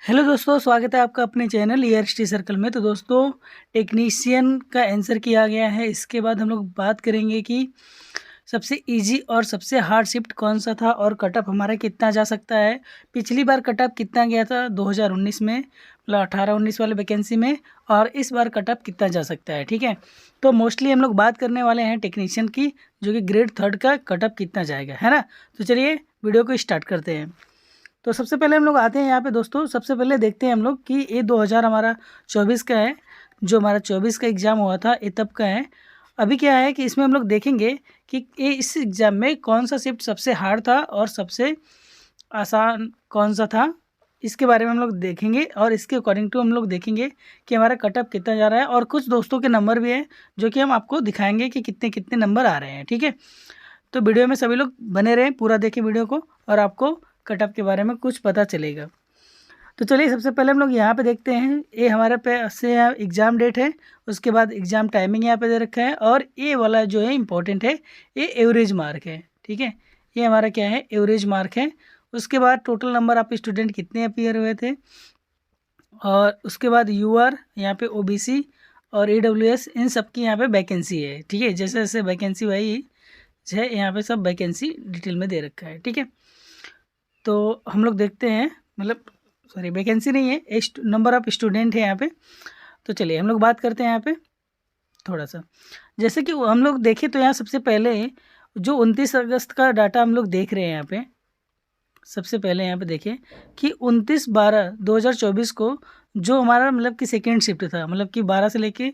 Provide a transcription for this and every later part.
Hello दोस्तों, स्वागत है आपका अपने चैनल ईआरएसटी सर्कल में। तो दोस्तों, टेक्नीशियन का आंसर किया गया है। इसके बाद हम लोग बात करेंगे कि सबसे इजी और सबसे हार्ड शिफ्ट कौन सा था और कटअप हमारा कितना जा सकता है। पिछली बार कटअप कितना गया था 2019 में, मतलब 18-19 वाले वैकेंसी में, और इस बार कटअप कितना जा सकता है। ठीक है, तो मोस्टली हम लोग बात करने वाले हैं टेक्नीशियन की, जो कि ग्रेड 3 का कटअप कितना जाएगा, है ना। तो चलिए वीडियो को स्टार्ट करते हैं। तो सबसे पहले हम लोग आते हैं यहाँ पे दोस्तों। सबसे पहले देखते हैं हम लोग कि ये 2000 हमारा 24 का है। जो हमारा 24 का एग्ज़ाम हुआ था ये तब का है। अभी क्या है कि इसमें हम लोग देखेंगे कि ये इस एग्ज़ाम में कौन सा शिफ्ट सबसे हार्ड था और सबसे आसान कौन सा था, इसके बारे में हम लोग देखेंगे। और इसके अकॉर्डिंग टू हम लोग देखेंगे कि हमारा कटअप कितना जा रहा है, और कुछ दोस्तों के नंबर भी हैं जो कि हम आपको दिखाएंगे कि कितने कितने नंबर आ रहे हैं। ठीक है, तो वीडियो में सभी लोग बने रहें, पूरा देखें वीडियो को, और आपको कटअप के बारे में कुछ पता चलेगा। तो चलिए सबसे पहले हम लोग यहाँ पे देखते हैं। ये हमारे पे से एग्ज़ाम डेट है, उसके बाद एग्ज़ाम टाइमिंग यहाँ पे दे रखा है, और ये वाला जो है इम्पोर्टेंट है, ये एवरेज मार्क है। ठीक है, ये हमारा क्या है, एवरेज मार्क है। उसके बाद टोटल नंबर आप स्टूडेंट कितने अपीयर हुए थे, और उसके बाद यूआर, यहाँ पे ओबीसी और ईडब्ल्यूएस, इन सब की यहाँ पे वैकेंसी है। ठीक है, जैसे जैसे वैकेंसी वही है, यहाँ पे सब वैकेंसी डिटेल में दे रखा है। ठीक है, तो हम लोग देखते हैं, मतलब सॉरी वैकेंसी नहीं है, नंबर ऑफ स्टूडेंट है यहाँ पे। तो चलिए हम लोग बात करते हैं यहाँ पे थोड़ा सा। जैसे कि हम लोग देखें तो यहाँ सबसे पहले जो 29 अगस्त का डाटा हम लोग देख रहे हैं यहाँ पे। सबसे पहले यहाँ पे देखें कि 29/12/2024 को जो हमारा मतलब कि सेकेंड शिफ्ट था, मतलब कि 12 से लेके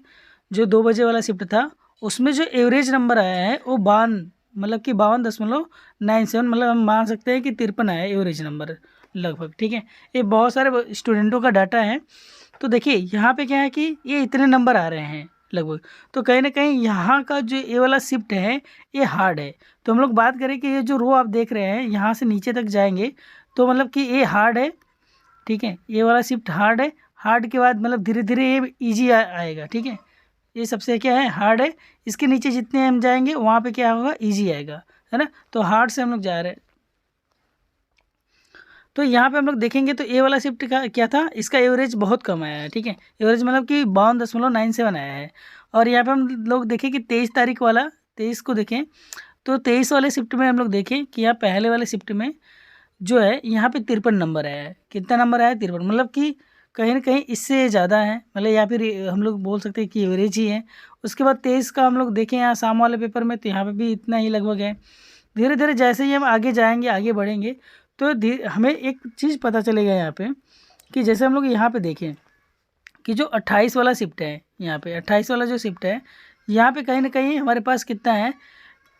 जो 2 बजे वाला शिफ्ट था, उसमें जो एवरेज नंबर आया है वो 52, मतलब कि 52.97, मतलब हम मान सकते हैं कि 53 आया है एवरेज नंबर लगभग। ठीक है, ये बहुत सारे स्टूडेंटों का डाटा है। तो देखिए यहाँ पे क्या है कि ये इतने नंबर आ रहे हैं लगभग, तो कहीं ना कहीं यहाँ का जो ये वाला शिफ्ट है ये हार्ड है। तो हम लोग बात करें कि ये जो रो आप देख रहे हैं यहाँ से नीचे तक जाएंगे, तो मतलब कि ये हार्ड है। ठीक है, ये वाला शिफ्ट हार्ड है। हार्ड के बाद मतलब धीरे धीरे ये ईजी आएगा। ठीक है, ये सबसे क्या है, हार्ड है। इसके नीचे जितने हम जाएंगे वहाँ पे क्या होगा, ईजी आएगा, है ना। तो हार्ड से हम लोग जा रहे हैं। तो यहाँ पे हम लोग देखेंगे तो ए वाला शिफ्ट का क्या था, इसका एवरेज बहुत कम आया है। ठीक है, एवरेज मतलब कि 52.97 आया है। और यहाँ पे हम लोग देखें कि 23 तारीख वाला, 23 को देखें तो 23 वाले शिफ्ट में हम लोग देखें कि यहाँ पहले वाले शिफ्ट में जो है यहाँ पे 53 नंबर आया है। कितना नंबर आया है, 53, मतलब कि कहीं ना कहीं इससे ज़्यादा है, मतलब या फिर हम लोग बोल सकते हैं कि एवरेज ही है। उसके बाद 23 का हम लोग देखें यहाँ शाम वाले पेपर में, तो यहाँ पे भी इतना ही लगभग है। धीरे धीरे जैसे ही हम आगे जाएंगे, आगे बढ़ेंगे, तो हमें एक चीज़ पता चलेगा यहाँ पे कि जैसे हम लोग यहाँ पे देखें कि जो 28 वाला शिफ्ट है, यहाँ पे 28 वाला जो शिफ्ट है, यहाँ पे कहीं ना कहीं हमारे पास कितना है,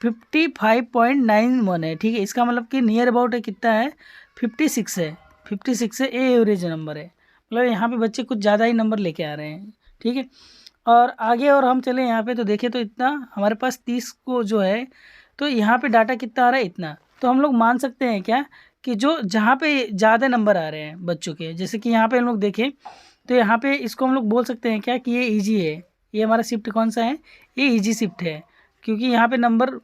55.91 है। ठीक है, इसका मतलब कि नियर अबाउट है कितना है, 56 है। 56 है, ये एवरेज नंबर है। मतलब यहाँ पे बच्चे कुछ ज़्यादा ही नंबर लेके आ रहे हैं। ठीक है, और आगे और हम चले यहाँ पे तो देखें तो इतना हमारे पास 30 को जो है, तो यहाँ पे डाटा कितना आ रहा है, इतना। तो हम लोग मान सकते हैं क्या कि जो जहाँ पे ज़्यादा नंबर आ रहे हैं बच्चों के, जैसे कि यहाँ पे हम लोग देखें तो यहाँ पे इसको हम लोग बोल सकते हैं क्या कि ये इजी है। ये हमारा शिफ्ट कौन सा है, ये इजी शिफ्ट है, क्योंकि यहाँ पे नंबर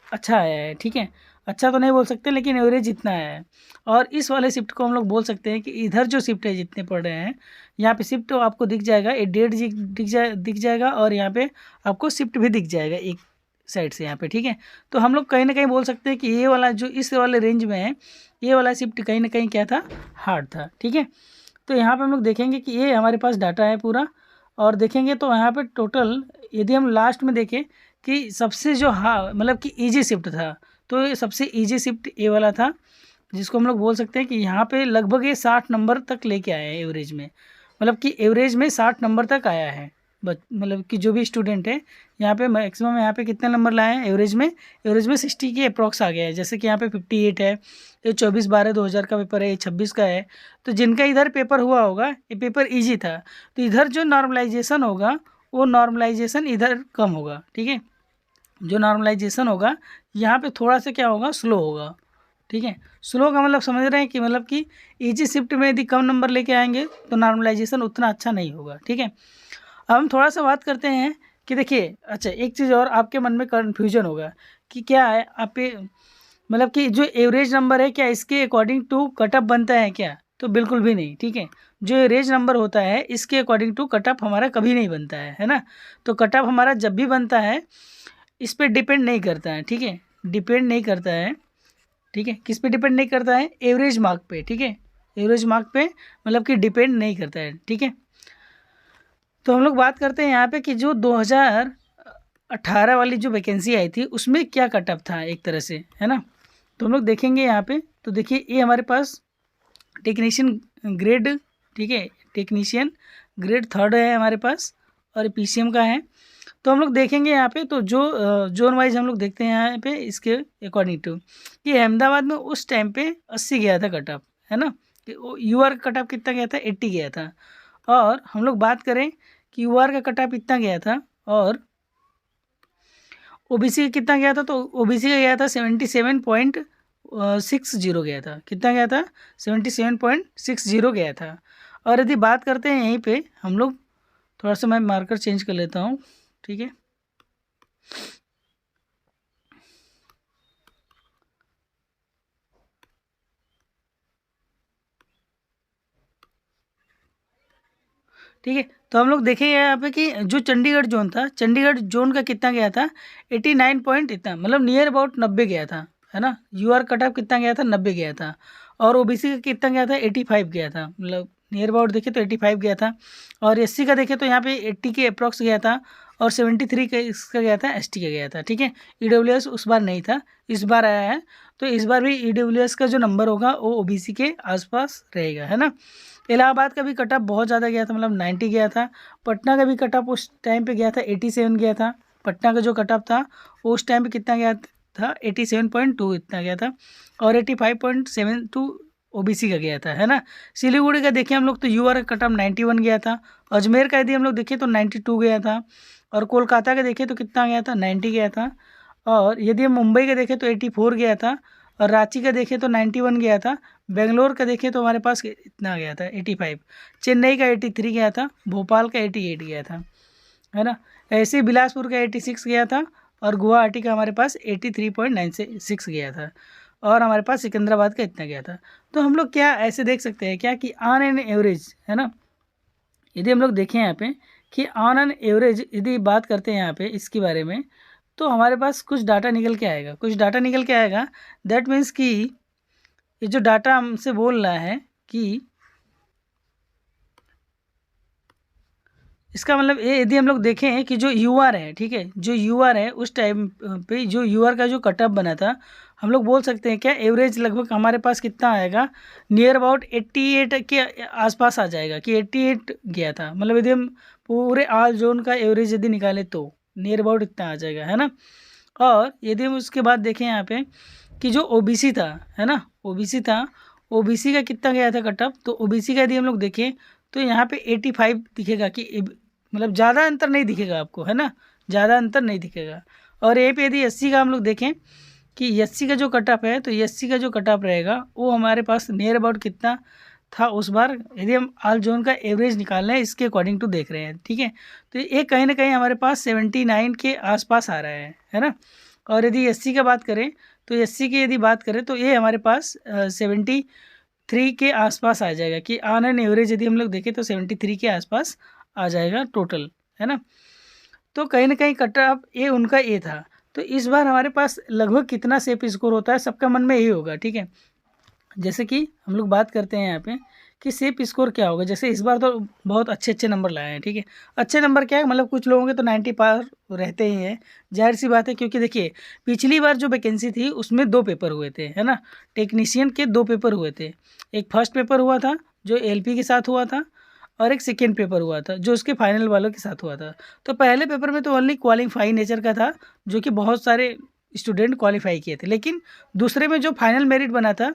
अच्छा आया है। ठीक है, अच्छा तो नहीं बोल सकते, लेकिन एवरेज इतना आया है। और इस वाले शिफ्ट को हम लोग बोल सकते हैं कि इधर जो शिफ्ट है जितने पढ़ रहे हैं, यहाँ पे शिफ्ट तो आपको दिख जाएगा, ये डेट दिख जाएगा, और यहाँ पे आपको शिफ्ट भी दिख जाएगा एक साइड से यहाँ पे। ठीक है, तो हम लोग कहीं ना कहीं बोल सकते हैं कि ये वाला जो इस वाले रेंज में है, ये वाला शिफ्ट कहीं ना कहीं क्या था, हार्ड था। ठीक है, तो यहाँ पे हम लोग देखेंगे कि ये हमारे पास डाटा है पूरा, और देखेंगे तो यहाँ पे टोटल यदि हम लास्ट में देखें कि सबसे जो मतलब कि इजी शिफ्ट था, तो ये सबसे इजी शिफ्ट ये वाला था, जिसको हम लोग बोल सकते हैं कि यहाँ पे लगभग ये 60 नंबर तक लेके आए हैं एवरेज में। मतलब कि एवरेज में 60 नंबर तक आया है। मतलब कि जो भी स्टूडेंट है यहाँ पे मैक्सिमम यहाँ पे कितने नंबर लाए हैं एवरेज में, 60 के अप्रॉक्स आ गया है। जैसे कि यहाँ पे 58 है, ये 24/12/2000 का पेपर है, ये 26 का है। तो जिनका इधर पेपर हुआ होगा, ये पेपर ईजी था, तो इधर जो नॉर्मलाइजेशन होगा वो नॉर्मलाइजेशन इधर कम होगा। ठीक है, जो नॉर्मलाइजेशन होगा यहाँ पे थोड़ा सा क्या होगा, स्लो होगा। ठीक है, स्लो का मतलब समझ रहे हैं कि मतलब कि इजी शिफ्ट में यदि कम नंबर लेके आएंगे तो नॉर्मलाइजेशन उतना अच्छा नहीं होगा। ठीक है, अब हम थोड़ा सा बात करते हैं कि देखिए, अच्छा एक चीज़ और आपके मन में कन्फ्यूजन होगा कि क्या है आप मतलब कि जो एवरेज नंबर है क्या इसके अकॉर्डिंग टू कटअप बनता है क्या। तो बिल्कुल भी नहीं, ठीक है। जो एवरेज नंबर होता है इसके अकॉर्डिंग टू कट ऑफ हमारा कभी नहीं बनता है ना। तो कट ऑफ हमारा जब भी बनता है इस पे डिपेंड नहीं करता है, ठीक है, डिपेंड नहीं करता है, ठीक है। किस पे डिपेंड नहीं करता है? एवरेज मार्क पे, ठीक है, एवरेज मार्क पे मतलब कि डिपेंड नहीं करता है, ठीक है। तो हम लोग बात करते हैं यहाँ पे कि जो 2018 वाली जो वैकेंसी आई थी उसमें क्या कट ऑफ था एक तरह से, है ना। तो हम लोग देखेंगे यहाँ पे, तो देखिए ये हमारे पास टेक्नीशियन ग्रेड, ठीक है, टेक्नीशियन ग्रेड 3 है हमारे पास और पीसीएम का है। तो हम लोग देखेंगे यहाँ पे, तो जो जोन वाइज हम लोग देखते हैं यहाँ पे इसके अकॉर्डिंग टू कि अहमदाबाद में उस टाइम पे 80 गया था कट ऑफ, है ना। यूआर का कट ऑफ कितना गया था? 80 गया था। और हम लोग बात करें कि यूआर का कट ऑफ कितना गया था और ओबीसी का कितना गया था, तो ओबीसी का गया था 77.60 गया था। कितना गया था? 77.60 गया था। और यदि बात करते हैं यहीं पे हम लोग, थोड़ा सा मैं मार्कर चेंज कर लेता हूँ, ठीक है। ठीक है, तो हम लोग देखेंगे यहाँ पे कि जो चंडीगढ़ जोन था, चंडीगढ़ जोन का कितना गया था? 89 पॉइंट इतना, मतलब नियर अबाउट 90 गया था, है ना। यूआर कट ऑफ कितना गया था? 90 गया था। और ओबीसी का कितना गया था? 85 गया था, मतलब नियर अबाउट देखे तो 85 गया था। और एससी का देखे तो यहाँ पे 80 के अप्रॉक्स गया था। और 73 का इसका गया था, एसटी का गया था, ठीक है। ईडब्ल्यूएस उस बार नहीं था, इस बार आया है। तो इस बार भी ईडब्ल्यूएस का जो नंबर होगा वो ओबीसी के आसपास रहेगा, है ना। इलाहाबाद का भी कट ऑफ बहुत ज़्यादा गया था, मतलब 90 गया था। पटना का भी कट ऑफ उस टाइम पे गया था 87 गया था। पटना का जो कट ऑफ था वो उस टाइम पे कितना गया था? 87.2 इतना गया था। और 85.72 ओबीसी का गया था, है ना। सिलीगुड़ी का देखें हम लोग तो यूआर का कट ऑफ 91 गया था। अजमेर का यदि हम लोग देखें तो 92 गया था। और कोलकाता का देखें तो कितना गया था? 90 गया था। और यदि हम मुंबई का देखें तो 84 गया था। और रांची का देखें तो 91 गया था। बेंगलोर का देखें तो हमारे पास इतना गया था 85। चेन्नई का 83 गया था। भोपाल का 88 गया था, है ना। ऐसे ही बिलासपुर का 86 गया था। और गुवाहाटी का हमारे पास 83.96 गया था। और हमारे पास सिकंदराबाद का इतना गया था। तो हम लोग क्या ऐसे देख सकते हैं क्या कि ऑन एन एवरेज, है ना, यदि हम लोग देखें यहाँ पे कि ऑन एन एवरेज यदि बात करते हैं यहाँ पे इसके बारे में, तो हमारे पास कुछ डाटा निकल के आएगा, कुछ डाटा निकल के आएगा। दैट मीन्स कि ये जो डाटा हमसे बोल रहा है कि इसका मतलब ये, यदि हम लोग देखें कि जो यूआर है, ठीक है, जो यूआर है उस टाइम पे जो यूआर का जो कट ऑफ बना था, हम लोग बोल सकते हैं क्या एवरेज लगभग हमारे पास कितना आएगा? नियर अबाउट 88 के आसपास आ जाएगा कि 88 गया था। मतलब यदि हम पूरे ऑल जोन का एवरेज यदि निकालें तो नियर अबाउट इतना आ जाएगा, है ना। और यदि हम उसके बाद देखें यहाँ पे कि जो ओबीसी था, है ना, ओबीसी था, ओबीसी का कितना गया था कट ऑफ? तो ओबीसी का यदि हम लोग देखें तो यहाँ पे 85 दिखेगा कि मतलब ज़्यादा अंतर नहीं दिखेगा आपको, है ना, ज़्यादा अंतर नहीं दिखेगा। और यहीं पे यदि एससी का हम लोग देखें कि एससी का जो कट ऑफ है, तो एससी का जो कट ऑफ रहेगा वो हमारे पास नियर अबाउट कितना था उस बार, यदि हम ऑल जोन का एवरेज निकाल रहे हैं इसके अकॉर्डिंग टू देख रहे हैं, ठीक है। तो ये कहीं ना कहीं हमारे पास 79 के आसपास आ रहा है ना। और यदि एससी का बात करें तो एससी की यदि बात करें तो ये हमारे पास 73 के आसपास आ जाएगा कि ऑन एन एवरेज यदि हम लोग देखें तो 73 के आसपास आ जाएगा टोटल, है ना। तो कहीं ना कहीं कट ऑफ ये उनका ये था। तो इस बार हमारे पास लगभग कितना सेफ स्कोर होता है सबका मन में यही होगा, ठीक है। जैसे कि हम लोग बात करते हैं यहाँ पे कि सेफ स्कोर क्या होगा। जैसे इस बार तो बहुत अच्छे अच्छे नंबर लाए हैं, ठीक है। अच्छे नंबर क्या है, मतलब कुछ लोगों के तो 90 पार रहते ही हैं, जाहिर सी बात है, क्योंकि देखिए पिछली बार जो वैकेंसी थी उसमें 2 पेपर हुए थे, है ना। टेक्नीशियन के 2 पेपर हुए थे। एक फर्स्ट पेपर हुआ था जो एलपी के साथ हुआ था, और एक सेकेंड पेपर हुआ था जो उसके फाइनल वालों के साथ हुआ था। तो पहले पेपर में तो ओनली क्वालिफाई नेचर का था, जो कि बहुत सारे स्टूडेंट क्वालिफाई किए थे। लेकिन दूसरे में जो फाइनल मेरिट बना था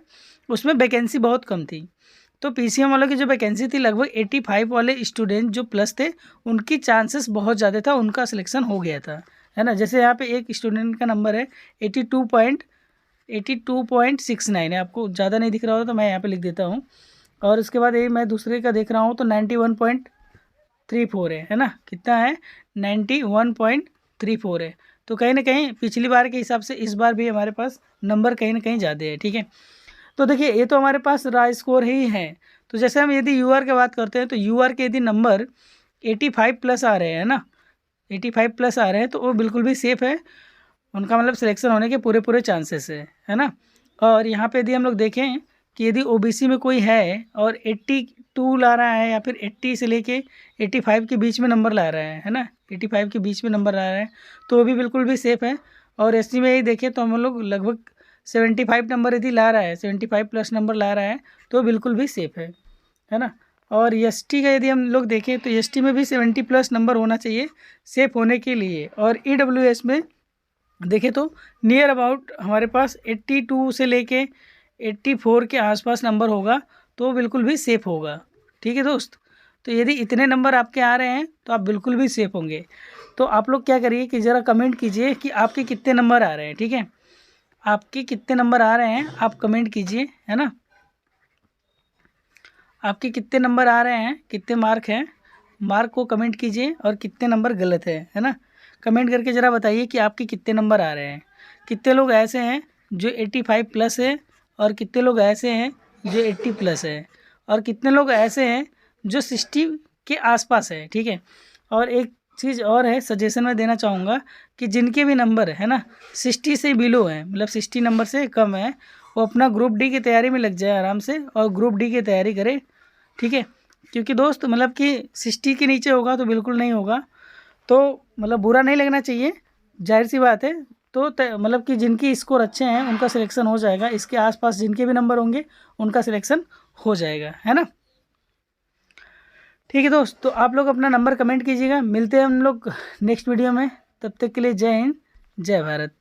उसमें वैकेंसी बहुत कम थी। तो पीसीएम वालों की जो वैकेंसी थी लगभग 85 वाले स्टूडेंट जो प्लस थे उनकी चांसेस बहुत ज़्यादा था, उनका सिलेक्शन हो गया था, है ना। जैसे यहाँ पे एक स्टूडेंट का नंबर है 82.69 है, आपको ज़्यादा नहीं दिख रहा हो तो मैं यहाँ पे लिख देता हूँ। और उसके बाद ये मैं दूसरे का देख रहा हूँ तो 91.34 है ना। कितना है? 91.34 है। तो कहीं ना कहीं पिछली बार के हिसाब से इस बार भी हमारे पास नंबर कहीं ना कहीं ज़्यादा है, ठीक है। तो देखिए ये तो हमारे पास रॉ स्कोर ही है। तो जैसे हम यदि यूआर की बात करते हैं तो यूआर के यदि नंबर 85 प्लस आ रहे हैं ना, 85 प्लस आ रहे हैं तो वो बिल्कुल भी सेफ़ है, उनका मतलब सिलेक्शन होने के पूरे पूरे चांसेस है ना। और यहाँ पे यदि हम लोग देखें कि यदि ओबीसी में कोई है और 82 ला रहा है या फिर 80 से लेके 85 के बीच में नंबर ला रहा है ना, 85 के बीच में नंबर ला रहा है तो वो भी बिल्कुल भी सेफ़ है। और एससी में यही देखें तो हम लोग लगभग 75 नंबर यदि ला रहा है, 75 प्लस नंबर ला रहा है तो बिल्कुल भी सेफ़ है ना। और एसटी का यदि हम लोग देखें तो एसटी में भी 70 प्लस नंबर होना चाहिए सेफ़ होने के लिए। और ईडब्ल्यूएस में देखें तो नियर अबाउट हमारे पास 82 से लेके 84 के आसपास नंबर होगा तो बिल्कुल भी सेफ़ होगा। ठीक है दोस्त, तो यदि इतने नंबर आपके आ रहे हैं तो आप बिल्कुल भी सेफ़ होंगे। तो आप लोग क्या करिए कि ज़रा कमेंट कीजिए कि आपके कितने नंबर आ रहे हैं। ठीक है, आपके कितने नंबर आ रहे हैं आप कमेंट कीजिए, है ना। आपके कितने नंबर आ रहे हैं, कितने मार्क हैं, मार्क को कमेंट कीजिए और कितने नंबर गलत है ना। कमेंट करके ज़रा बताइए कि आपके कितने नंबर आ रहे हैं, कितने लोग ऐसे हैं जो 85 प्लस है और कितने लोग ऐसे हैं जो 80 प्लस है और कितने लोग ऐसे हैं जो 60 के आसपास है। ठीक है, और एक चीज़ और है सजेशन में देना चाहूँगा कि जिनके भी नंबर है ना 60 से बिलो है, मतलब 60 नंबर से कम है, वो अपना ग्रुप डी की तैयारी में लग जाए आराम से और ग्रुप डी की तैयारी करे। ठीक है, क्योंकि दोस्त मतलब कि 60 के नीचे होगा तो बिल्कुल नहीं होगा, तो मतलब बुरा नहीं लगना चाहिए, जाहिर सी बात है। तो मतलब कि जिनकी स्कोर अच्छे हैं उनका सिलेक्शन हो जाएगा, इसके आसपास जिनके भी नंबर होंगे उनका सिलेक्शन हो जाएगा, है ना। ठीक है दोस्त, तो आप लोग अपना नंबर कमेंट कीजिएगा, मिलते हैं हम लोग नेक्स्ट वीडियो में, तब तक के लिए जय हिंद जय भारत।